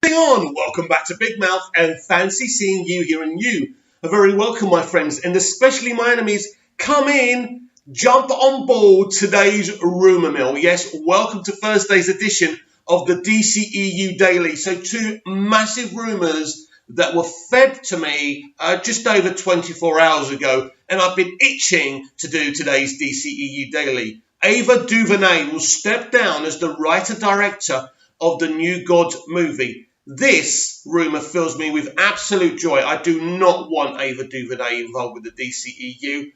thing on? Welcome back to Big Mouth and fancy seeing you here and you. A very welcome, my friends, and especially my enemies. Come in, jump on board today's rumour mill. Yes, welcome to Thursday's edition of the dceu Daily. So two massive rumours that were fed to me just over 24 hours ago, and I've been itching to do today's dceu Daily. Ava DuVernay will step down as the writer-director of the New Gods movie. This rumour fills me with absolute joy. I do not want Ava DuVernay involved with the DCEU.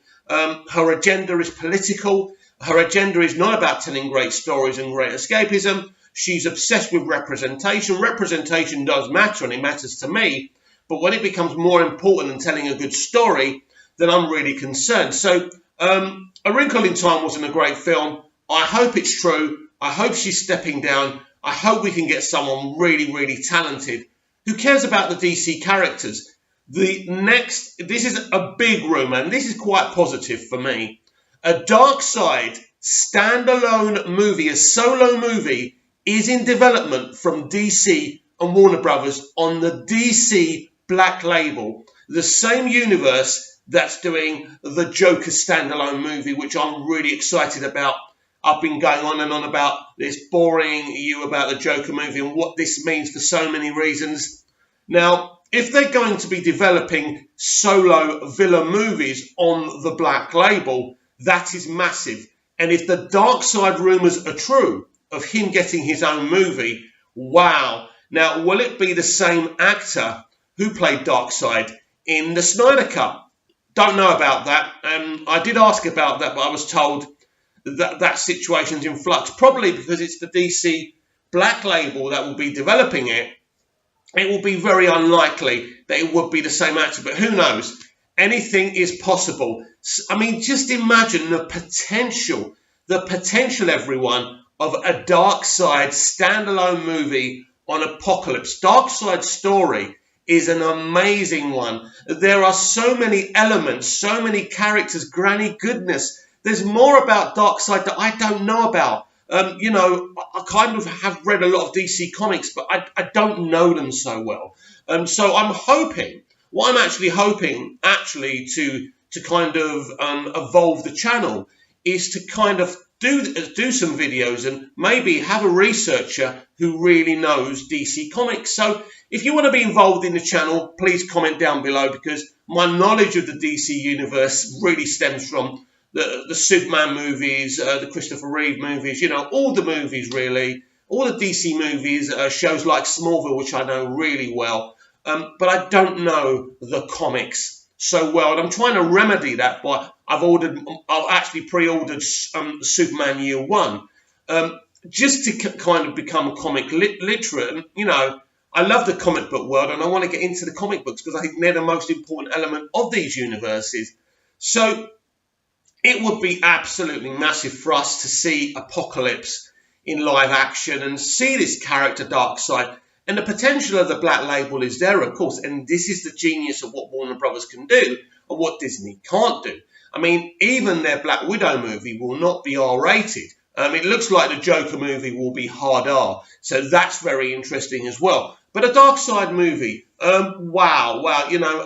Her agenda is political. Her agenda is not about telling great stories and great escapism. She's obsessed with representation. Representation does matter, and it matters to me. But when it becomes more important than telling a good story, then I'm really concerned. So, A Wrinkle in Time wasn't a great film. I hope it's true. I hope she's stepping down. I hope we can get someone really, really talented. Who cares about the DC characters? This is a big rumour, and this is quite positive for me. A Darkseid standalone movie, a solo movie, is in development from DC and Warner Brothers on the DC Black Label, the same universe that's doing the Joker standalone movie, which I'm really excited about. I've been going on and on about this, boring you about the Joker movie and what this means for so many reasons. Now, if they're going to be developing solo villain movies on the Black Label, that is massive. And if the Darkseid rumours are true of him getting his own movie, wow. Now, will it be the same actor who played Darkseid in the Snyder Cut? Don't know about that. I did ask about that, but I was told that situation's in flux, probably because it's the DC Black Label that will be developing it. It will be very unlikely that it would be the same actor, but who knows? Anything is possible. I mean, just imagine the potential, everyone, of a Darkseid standalone movie on Apocalypse. Darkseid's story is an amazing one. There are so many elements, so many characters, granny goodness. There's more about Darkseid that I don't know about. I kind of have read a lot of DC comics, but I don't know them so well. So I'm hoping, what I'm actually hoping to kind of evolve the channel is to kind of do some videos and maybe have a researcher who really knows DC comics. So if you want to be involved in the channel, please comment down below, because my knowledge of the DC universe really stems from the Superman movies, the Christopher Reeve movies, all the movies really, all the DC movies, shows like Smallville, which I know really well, but I don't know the comics so well, and I'm trying to remedy that by I've actually pre-ordered Superman Year One, just to kind of become comic literate. And, I love the comic book world, and I want to get into the comic books because I think they're the most important element of these universes. So it would be absolutely massive for us to see Apocalypse in live action and see this character Darkseid. And the potential of the Black Label is there, of course. And this is the genius of what Warner Brothers can do and what Disney can't do. I mean, even their Black Widow movie will not be R-rated. It looks like the Joker movie will be hard R. So that's very interesting as well. But a Darkseid movie, wow.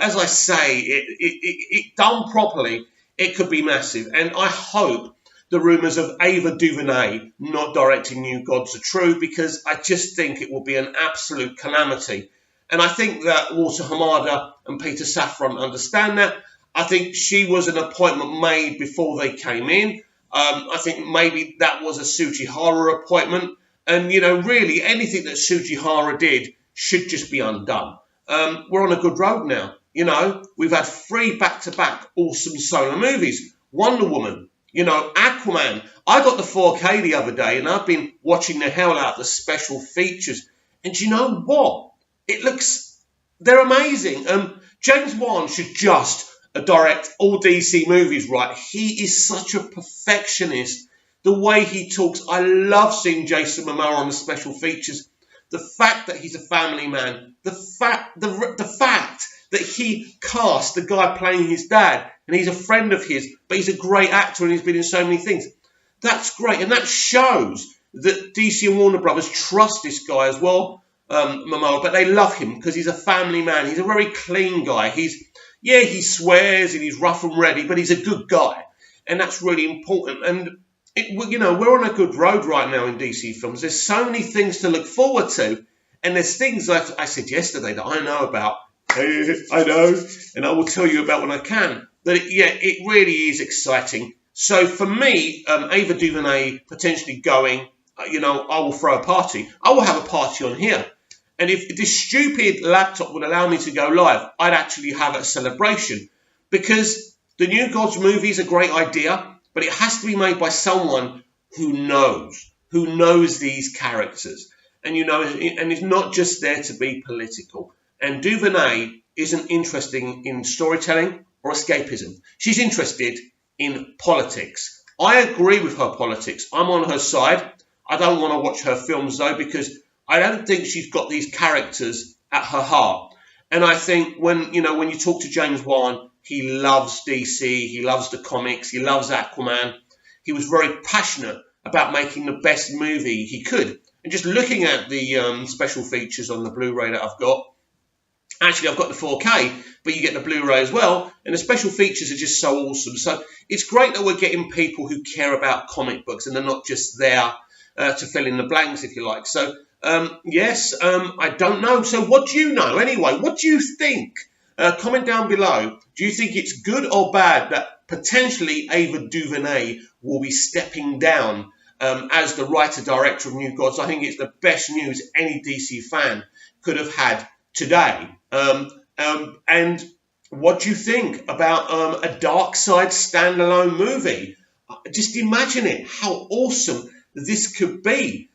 As I say, it done properly, it could be massive. And I hope the rumours of Ava DuVernay not directing New Gods are true, because I just think it will be an absolute calamity. And I think that Walter Hamada and Peter Safran understand that. I think she was an appointment made before they came in. I think maybe that was a Sujihara appointment. And, really anything that Sujihara did should just be undone. We're on a good road now. We've had 3 back-to-back awesome solo movies. Wonder Woman, Aquaman. I got the 4K the other day, and I've been watching the hell out of the special features. And you know what? They're amazing. James Wan should just direct all DC movies, right? He is such a perfectionist. The way he talks, I love seeing Jason Momoa on the special features. The fact that he's a family man, the fact that he cast the guy playing his dad, and he's a friend of his, but he's a great actor and he's been in so many things. That's great, and that shows that DC and Warner Brothers trust this guy as well. Momoa, but they love him because he's a family man. He's a very clean guy. He swears and he's rough and ready, but he's a good guy, and that's really important. And we're on a good road right now in DC films. There's so many things to look forward to, and there's things like I said yesterday that I know about. I know, and I will tell you about when I can. That it really is exciting. So for me, Ava DuVernay potentially going, I will throw a party. I will have a party on here. And if this stupid laptop would allow me to go live, I'd actually have a celebration. Because the New Gods movie is a great idea, but it has to be made by someone who knows these characters. And, and it's not just there to be political. And DuVernay isn't interested in storytelling or escapism. She's interested in politics. I agree with her politics. I'm on her side. I don't want to watch her films, though, because I don't think she's got these characters at her heart. And I think when you talk to James Wan, he loves DC, he loves the comics, he loves Aquaman. He was very passionate about making the best movie he could. And just looking at the special features on the Blu-ray that I've got, actually I've got the 4K, but you get the Blu-ray as well, and the special features are just so awesome. So it's great that we're getting people who care about comic books and they're not just there to fill in the blanks, if you like. So yes, I don't know. So what do you know anyway? What do you think? Comment down below. Do you think it's good or bad that potentially Ava DuVernay will be stepping down as the writer-director of New Gods? I think it's the best news any DC fan could have had today. And what do you think about a Darkseid standalone movie? Just imagine it, how awesome this could be.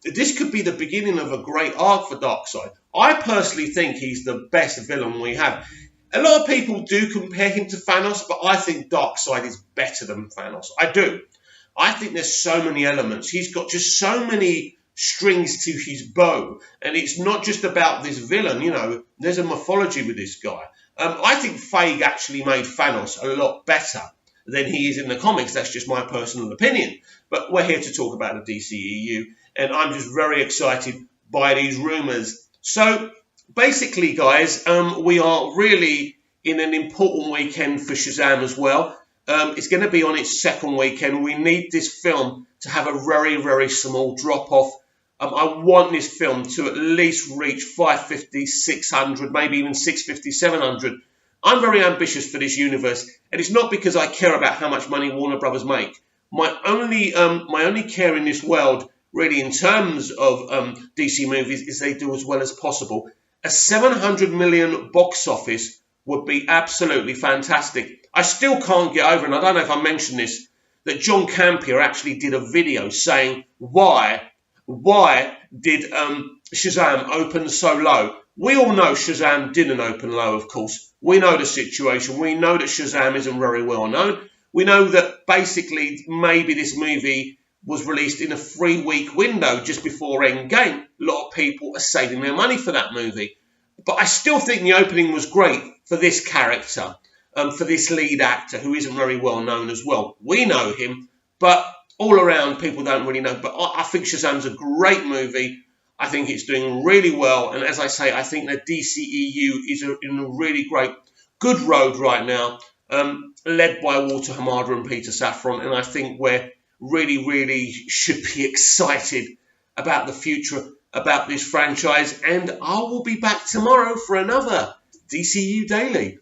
This could be the beginning of a great arc for Darkseid. I personally think he's the best villain we have. A lot of people do compare him to Thanos, but I think Darkseid is better than Thanos. I do. I think there's so many elements. He's got just so many strings to his bow, and it's not just about this villain. There's a mythology with this guy. I think Feige actually made Thanos a lot better than he is in the comics. That's just my personal opinion. But we're here to talk about the DCEU, and I'm just very excited by these rumours. So basically, guys, we are really in an important weekend for Shazam as well. It's going to be on its second weekend. We need this film to have a very, very small drop-off. I want this film to at least reach 550, 600, maybe even 650, 700. I'm very ambitious for this universe, and it's not because I care about how much money Warner Brothers make. My only care in this world, really, in terms of DC movies, is they do as well as possible. A 700 million box office would be absolutely fantastic. I still can't get over, and I don't know if I mentioned this, that John Campion actually did a video saying why did Shazam open so low? We all know Shazam didn't open low, of course. We know the situation. We know that Shazam isn't very well known. We know that basically maybe this movie was released in a 3-week window just before Endgame. A lot of people are saving their money for that movie. But I still think the opening was great for this character, for this lead actor who isn't very well known as well. We know him, but all around people don't really know. But I think Shazam's a great movie. I think it's doing really well. And as I say, I think the DCEU is in a really good road right now, led by Walter Hamada and Peter Safran. And I think we're really should be excited about the future, about this franchise. And I will be back tomorrow for another DCU Daily.